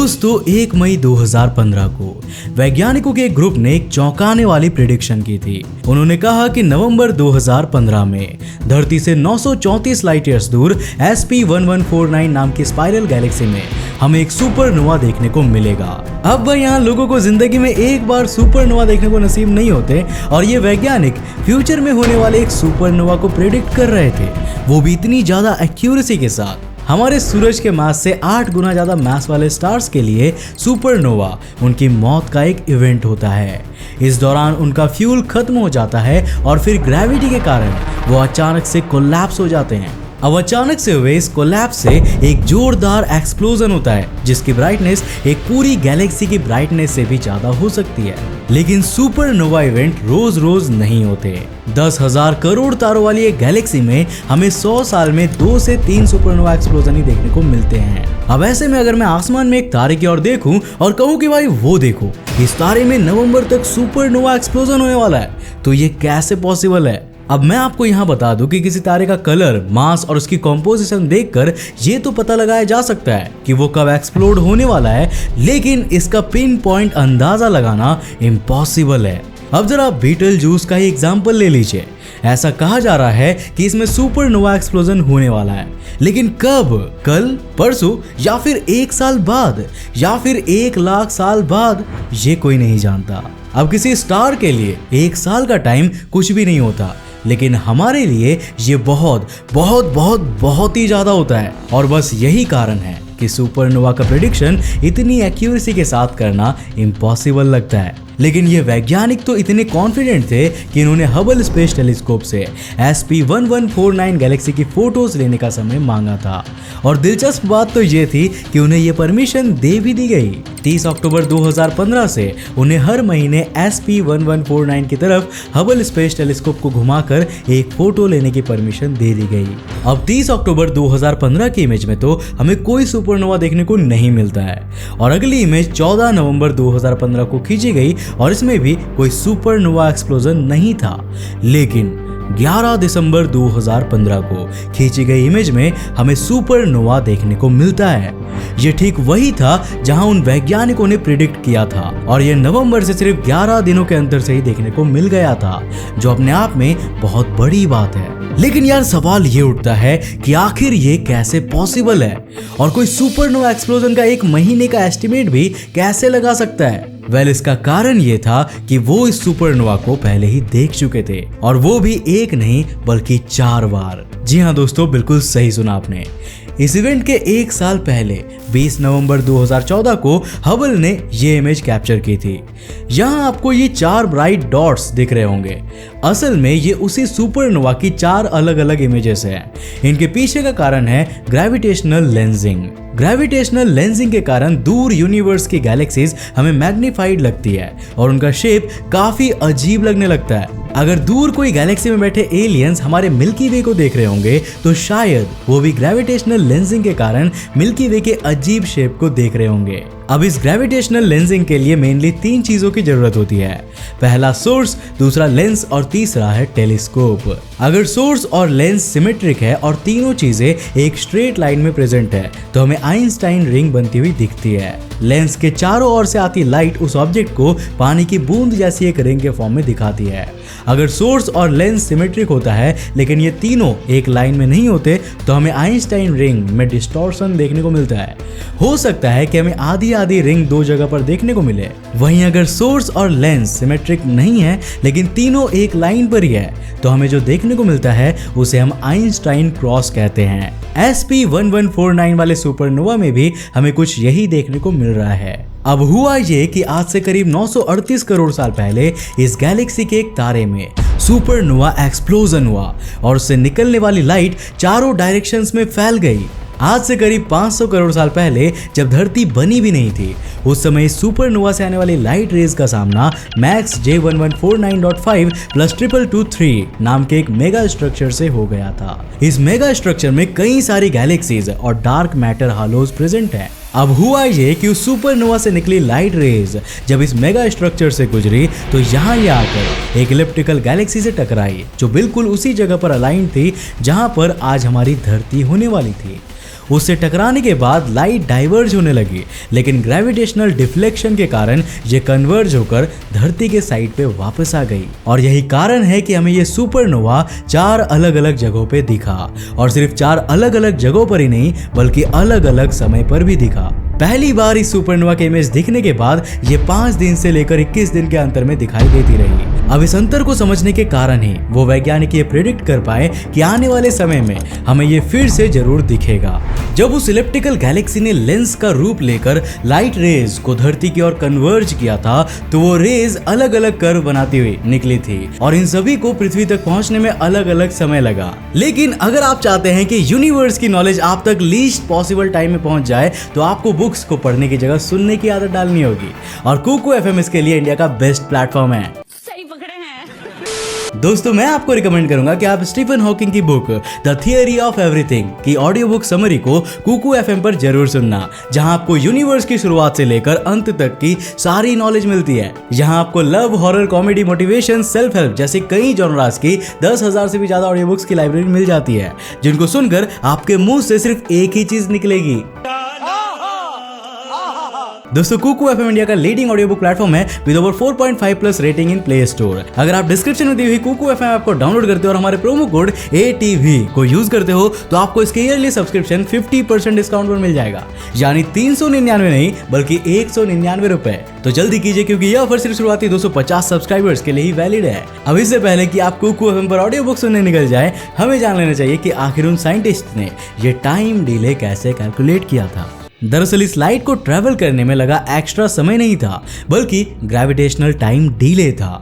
दोस्तों 1 मई 2015 को वैज्ञानिकों के एक ग्रुप ने एक चौंकाने वाली प्रेडिक्शन की थी। उन्होंने कहा कि नवंबर 2015 में धरती से 934 लाइट ईयर्स दूर SP1149 नाम की स्पाइरल गैलेक्सी में हमें एक सुपरनोवा देखने को मिलेगा। अब भाई यहाँ लोगों को जिंदगी में एक बार सुपरनोवा देखने को नसीब नहीं होते और ये वैज्ञानिक फ्यूचर में होने वाले एक सुपरनोवा को प्रेडिक्ट कर रहे थे, वो भी इतनी ज्यादा एक्यूरेसी के साथ। हमारे सूरज के मास से 8 गुना ज्यादा मास वाले स्टार्स के लिए सुपरनोवा उनकी मौत का एक इवेंट होता है। इस दौरान उनका फ्यूल खत्म हो जाता है और फिर ग्रेविटी के कारण वो अचानक से कोलैप्स हो जाते हैं। अब अचानक से हुए इस कोलैप्स से एक जोरदार एक्सप्लोजन होता है जिसकी ब्राइटनेस एक पूरी गैलेक्सी की ब्राइटनेस से भी ज्यादा हो सकती है। लेकिन सुपरनोवा इवेंट रोज रोज नहीं होते। 10,000 करोड़ तारों वाली एक गैलेक्सी में हमें 100 साल में 2 से 3 सुपरनोवा एक्सप्लोजन ही देखने को मिलते हैं। अब ऐसे में अगर मैं आसमान में एक तारे की ओर देखूं और कहूं कि भाई वो देखो, इस तारे में नवंबर तक सुपरनोवा एक्सप्लोजन होने वाला है, तो ये कैसे पॉसिबल है? अब मैं आपको यहाँ बता दूं कि किसी तारे का कलर, मास और उसकी कॉम्पोजिशन देखकर ये तो पता लगाया जा सकता है कि वो कब एक्सप्लोड होने वाला है, लेकिन इसका पिन पॉइंट अंदाजा लगाना इम्पॉसिबल है। अब जरा बीटल जूस का ही एग्जाम्पल ले लीजिए। ऐसा कहा जा रहा है कि इसमें सुपरनोवा एक्सप्लोजन होने वाला है, लेकिन कब? कल, परसों, या फिर 1 साल बाद, या फिर 1 लाख साल बाद, ये कोई नहीं जानता। अब किसी स्टार के लिए 1 साल का टाइम कुछ भी नहीं होता, लेकिन हमारे लिए ये बहुत बहुत बहुत बहुत ही ज्यादा होता है। और बस यही कारण है कि सुपरनोवा का प्रेडिक्शन इतनी एक्यूरेसी के साथ करना इम्पॉसिबल लगता है। लेकिन ये वैज्ञानिक तो इतने कॉन्फिडेंट थे कि इन्होंने हबल स्पेस टेलीस्कोप से SP1149 गैलेक्सी की फोटोज लेने का समय मांगा था। और दिलचस्प बात तो ये थी कि उन्हें ये परमिशन दे भी दी गई। 30 अक्टूबर 2015 से उन्हें हर महीने SP1149 की तरफ हबल स्पेस टेलीस्कोप को घुमाकर एक फोटो लेने की परमिशन दे दी गई। अब 30 अक्टूबर 2015 की इमेज में तो हमें कोई सुपरनोवा देखने को नहीं मिलता है, और अगली इमेज 14 नवंबर 2015 को खींची गई और इसमें भी कोई सुपरनोवा एक्सप्लोजन नहीं था। लेकिन 11 दिसंबर 2015 को खींची गई इमेज में हमें सुपरनोवा देखने को मिलता है। ये ठीक वही था जहां उन वैज्ञानिकों ने प्रिडिक्ट किया था, और ये नवंबर से सिर्फ 11 दिनों के अंतर से ही देखने को मिल गया था, जो अपने आप में बहुत बड़ी बात है। लेकिन यार सवाल ये उठता है कि आखिर ये कैसे पॉसिबल है, और कोई सुपरनोवा एक्सप्लोजन का 1 महीने का एस्टिमेट भी कैसे लगा सकता है? इसका कारण ये था कि वो इस सुपरनोवा को पहले ही देख चुके थे, और वो भी 1 नहीं बल्कि 4 बार। जी हाँ दोस्तों, बिल्कुल सही सुना आपने। इस इवेंट के 1 साल पहले 20 नवंबर 2014 को हबल ने ये इमेज कैप्चर की थी। यहाँ आपको ये 4 ब्राइट डॉट्स दिख रहे होंगे। असल में ये उसी सुपरनोवा की 4 अलग अलग इमेजेस हैं। इनके पीछे का कारण है ग्रेविटेशनल लेंसिंग। ग्रेविटेशनल लेंसिंग के कारण दूर यूनिवर्स की गैलेक्सीज हमें मैग्नीफाइड लगती है और उनका शेप काफी अजीब लगने लगता है। अगर दूर कोई गैलेक्सी में बैठे एलियंस हमारे मिल्की वे को देख रहे होंगे तो शायद वो भी ग्रेविटेशनल लेंसिंग के कारण मिल्की वे के अजीब शेप को देख रहे होंगे। अब इस ग्रेविटेशनल लेंसिंग के लिए मेनली 3 चीजों की जरूरत होती है। पहला सोर्स, दूसरा लेंस और तीसरा है टेलीस्कोप। अगर सोर्स और लेंस सिमेट्रिक है और तीनों चीजें एक स्ट्रेट लाइन में प्रेजेंट है तो हमें आइंस्टाइन रिंग बनती हुई दिखती है। लेंस के चारों ओर से आती लाइट उस ऑब्जेक्ट को पानी की बूंद जैसी एक रिंग के फॉर्म में दिखाती है। अगर सोर्स और लेंस सिमेट्रिक होता है लेकिन ये तीनों एक लाइन में नहीं होते तो हमें आइंस्टाइन रिंग में डिस्टॉर्शन देखने को मिलता है। हो सकता है कि हमें आधी आधी रिंग 2 जगह पर देखने को मिले। वहीं अगर सोर्स और लेंस सिमेट्रिक नहीं है लेकिन तीनों एक लाइन पर ही है तो हमें जो देखने को मिलता है उसे हम आइंस्टाइन क्रॉस कहते हैं। SP1149 वाले सुपरनोवा में भी हमें कुछ यही देखने को मिल रहा है। अब हुआ ये कि आज से करीब 938 करोड़ साल पहले इस गैलेक्सी के एक तारे में सुपरनोवा एक्सप्लोजन हुआ और उससे निकलने वाली लाइट चारों डायरेक्शंस में फैल गई। आज से करीब 500 करोड़ साल पहले जब धरती बनी भी नहीं थी उस समय सुपरनोवा से आने वाली लाइट रेज का सामना मैक्स J1149.5 + 2223 नाम के एक मेगा स्ट्रक्चर से हो गया था। इस मेगा स्ट्रक्चर में कई सारी गैलेक्सीज और डार्क मैटर हालोज प्रेजेंट हैं। अब हुआ ये कि उस सुपरनोवा से निकली लाइट रेज जब इस मेगा स्ट्रक्चर से गुजरी तो यहाँ ये आकर एक इलिप्टिकल गैलेक्सी से टकराई जो बिल्कुल उसी जगह पर अलाइन थी जहाँ पर आज हमारी धरती होने वाली थी। उससे टकराने के बाद लाइट डाइवर्ज होने लगी, लेकिन ग्रेविटेशनल डिफ्लेक्शन के कारण ये कन्वर्ज होकर धरती के साइड पे वापस आ गई। और यही कारण है कि हमें ये सुपरनोवा 4 अलग अलग जगहों पे दिखा, और सिर्फ 4 अलग अलग जगहों पर ही नहीं बल्कि अलग अलग समय पर भी दिखा। पहली बार इस सुपरनोवा के इमेज दिखने के बाद ये 5 दिन से लेकर 21 दिन के अंतर में दिखाई देती रही। अब इस अंतर को समझने के कारण ही वो वैज्ञानिक ये प्रेडिक्ट कर पाए कि आने वाले समय में हमें ये फिर से जरूर दिखेगा। जब उस इलिप्टिकल गैलेक्सी ने लेंस का रूप लेकर लाइट रेज को धरती की ओर कन्वर्ज किया था, तो वो रेज अलग अलग कर्व बनाती हुई निकली थी और इन सभी को पृथ्वी तक पहुंचने में अलग अलग समय लगा। लेकिन अगर आप चाहते हैं कि यूनिवर्स की नॉलेज आप तक लीस्ट पॉसिबल टाइम में पहुंच जाए, तो आपको बुक्स को पढ़ने की जगह सुनने की आदत डालनी होगी, और कुकू एफएम इसके लिए इंडिया का बेस्ट प्लेटफॉर्म है। दोस्तों, मैं आपको रिकमेंड करूंगा कि आप स्टीफन हॉकिंग की book the theory of everything की ऑडियो बुक समरी को कुकू एफएम पर जरूर सुनना, जहां आपको यूनिवर्स की शुरुआत से लेकर अंत तक की सारी नॉलेज मिलती है। यहाँ आपको love, horror, comedy, motivation, self help जैसे कई जॉनरास की 10,000 से भी ज्यादा ऑडियो बुक्स की लाइब्रेरी मिल जाती है, जिनको सुनकर आपके मुंह से सिर्फ एक ही चीज निकलेगी। दोस्तों, कुकू एफएम इंडिया का लीडिंग ऑडियो बुक प्लेटफॉर्म है with over 4.5+ rating in play store. अगर आप डिस्क्रिप्शन में दी हुई कुकू एफएम ऐप को डाउनलोड करते हो और हमारे प्रोमो कोड ATV को यूज करते हो, तो आपको इसके ईयरली सब्सक्रिप्शन 50% डिस्काउंट पर मिल जाएगा, यानी 399 नहीं बल्कि 199 रुपए। तो जल्दी कीजिए, क्योंकि यह ऑफर सिर्फ शुरुआती 250 सब्सक्राइबर्स के लिए ही वैलिड है। अब इससे पहले कि आप कुकू एफएम पर ऑडियो बुक सुनने निकल जाए, हमें जान लेना चाहिए कि आखिर उन साइंटिस्ट ने ये टाइम डिले कैसे कैलकुलेट किया था। दरअसल इस लाइट को ट्रैवल करने में लगा एक्स्ट्रा समय नहीं था, बल्कि ग्रेविटेशनल टाइम डिले था।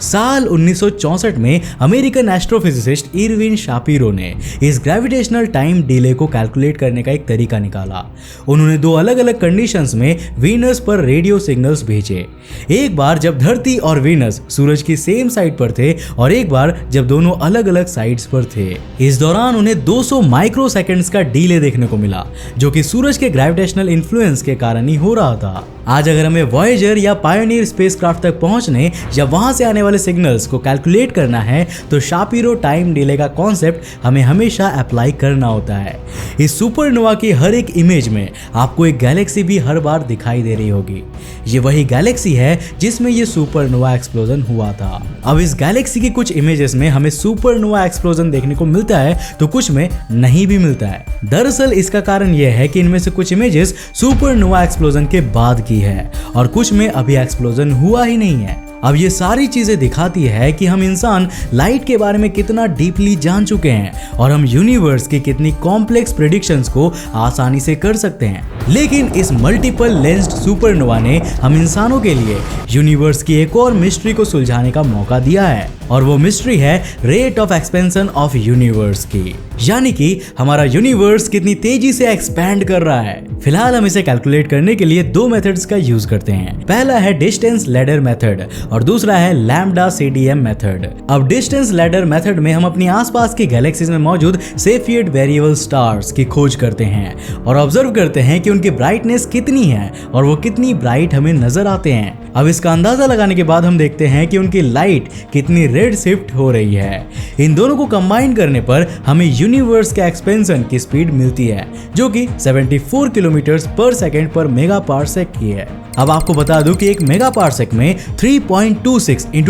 साल 1964 में अमेरिकन एस्ट्रोफिजिसिस्ट इरविन शापिरो ने इस ग्रेविटेशनल टाइम डिले को कैलकुलेट करने का एक तरीका निकाला। उन्होंने 2 अलग अलग कंडीशंस में वीनस पर रेडियो सिग्नल्स भेजे। एक बार जब धरती और वीनस सूरज की सेम साइड पर थे, और एक बार जब दोनों अलग अलग साइड्स पर थे। इस दौरान उन्हें 200 माइक्रो सेकेंड्स का डिले देखने को मिला, जो कि सूरज के ग्रेविटेशनल इन्फ्लुएंस के कारण ही हो रहा था। आज अगर हमें वॉयेजर या पायोनियर स्पेसक्राफ्ट तक पहुंचने या वहां से आने वाले सिग्नल्स को कैलकुलेट करना है, तो शापिरो टाइम डिले का कॉन्सेप्ट हमें हमेशा अप्लाई करना होता है। इस सुपरनोवा की हर एक इमेज में आपको एक गैलेक्सी भी हर बार दिखाई दे रही होगी। ये वही गैलेक्सी है जिसमें ये सुपरनोवा एक्सप्लोजन हुआ था। अब इस गैलेक्सी की कुछ इमेजेस में हमें सुपरनोवा एक्सप्लोजन देखने को मिलता है, तो कुछ में नहीं भी मिलता है। दरअसल इसका कारण यह है कि इनमें से कुछ इमेजेस सुपरनोवा एक्सप्लोजन के बाद की है, और कुछ में अभी एक्सप्लोजन हुआ ही नहीं है। अब ये सारी चीजें दिखाती है कि हम इंसान लाइट के बारे में कितना डीपली जान चुके हैं, और हम यूनिवर्स की कितनी कॉम्प्लेक्स प्रेडिक्शंस को आसानी से कर सकते हैं। लेकिन इस मल्टीपल लेंस्ड सुपरनोवा ने हम इंसानों के लिए यूनिवर्स की एक और मिस्ट्री को सुलझाने का मौका दिया है, और वो मिस्ट्री है rate of expansion of universe की, यानी कि हमारा यूनिवर्स कितनी तेजी से एक्सपैंड कर रहा है। फिलहाल हम इसे कैलकुलेट करने के लिए 2 मेथड्स का यूज करते हैं। पहला है डिस्टेंस लैडर मेथड और दूसरा है लैम्बडा CDM मेथड। अब डिस्टेंस लैडर मेथड में हम अपनी आसपास की गैलेक्सीज में मौजूद सेफियड वेरिएबल स्टार्स की खोज करते हैं और ऑब्जर्व करते हैं कि उनकी ब्राइटनेस कितनी है और वो कितनी ब्राइट हमें नजर आते हैं। अब इसका अंदाजा लगाने के बाद हम देखते हैं कि उनकी लाइट कितनी रेड शिफ्ट हो रही है। इन दोनों को कंबाइन करने पर हमें यूनिवर्स के एक्सपेंशन की स्पीड मिलती है, जो कि 74 किलोमीटर पर सेकेंड पर मेगा पार्सेक की है। अब आपको बता दूं कि 1 मेगा पार्सेक में 3.26 ×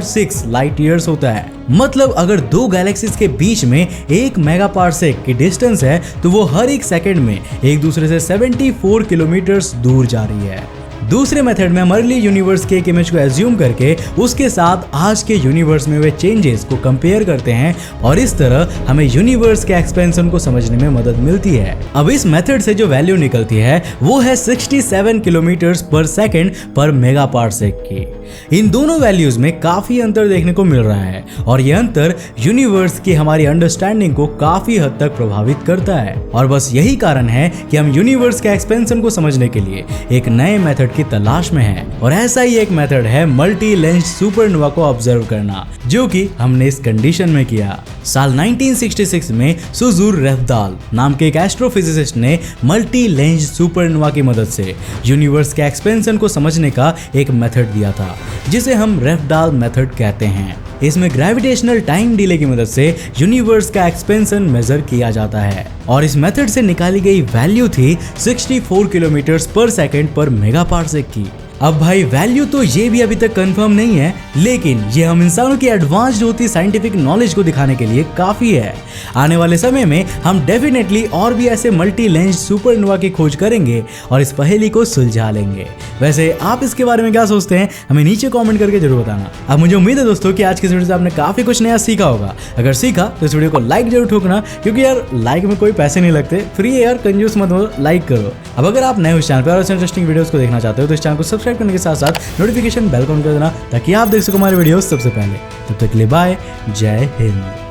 10⁶ लाइट ईयर्स होता है। मतलब अगर 2 गैलेक्सीज के बीच में 1 मेगा पार्सेक की डिस्टेंस है, तो वो हर एक सेकंड में एक दूसरे से 74 किलोमीटर दूर जा रही है। दूसरे मेथड में हम अर्ली यूनिवर्स के एक इमेज को एज्यूम करके उसके साथ आज के यूनिवर्स में हुए चेंजेस को कंपेयर करते हैं, और इस तरह हमें यूनिवर्स के एक्सपेंशन को समझने में मदद मिलती है। अब इस मेथड से जो वैल्यू निकलती है वो है 67 किलोमीटर पर सेकेंड पर मेगा पार्सेक की। इन दोनों वैल्यूज में काफी अंतर देखने को मिल रहा है, और यह अंतर यूनिवर्स की हमारी अंडरस्टैंडिंग को काफी हद तक प्रभावित करता है। और बस यही कारण है कि हम यूनिवर्स के एक्सपेंशन को समझने के लिए एक नए मेथड की तलाश में हैं। और ऐसा ही एक मेथड है मल्टी लेंस्ड सुपरनोवा को ऑब्जर्व करना, जो कि हमने इस कंडीशन में किया। साल 1966 में सुजुर रेफदाल नाम के एक एस्ट्रोफिजिसिस्ट ने मल्टी लेंस्ड सुपरनोवा की मदद से यूनिवर्स के एक्सपेंशन को समझने का एक मेथड दिया था, जिसे हम रेफदाल मेथड कहते हैं। इसमें ग्रेविटेशनल टाइम डिले की मदद से यूनिवर्स का एक्सपेंशन मेजर किया जाता है और इस मेथड से निकाली गई वैल्यू थी 64 किलोमीटर पर सेकंड पर मेगापार्सेक की। अब भाई वैल्यू तो ये भी अभी तक कंफर्म नहीं है, लेकिन ये हम इंसानों की एडवांस्ड होती साइंटिफिक नॉलेज को दिखाने के लिए काफी है। आने वाले समय में हम डेफिनेटली और भी ऐसे मल्टी लेंस्ड सुपरनोवा की खोज करेंगे और इस पहेली को सुलझा लेंगे। वैसे आप इसके बारे में क्या सोचते हैं, हमें नीचे कमेंट करके जरूर बताना। अब मुझे उम्मीद है दोस्तों कि आज की इस वीडियो से आपने काफी कुछ नया सीखा होगा। अगर सीखा तो इस वीडियो को लाइक जरूर ठोकना, क्योंकि यार लाइक में कोई पैसे नहीं लगते, फ्री है यार, कंजूस मत हो, लाइक करो। अब अगर आप नए हो इस चैनल पर और इंटरेस्टिंग वीडियोस को देखना चाहते हो तो इस चैनल को सब्सक्राइब करने के साथ साथ नोटिफिकेशन बेल को ऑन कर देना, ताकि आप देख सको हमारे वीडियोस सबसे पहले। तब तक के लिए बाय, जय हिंद।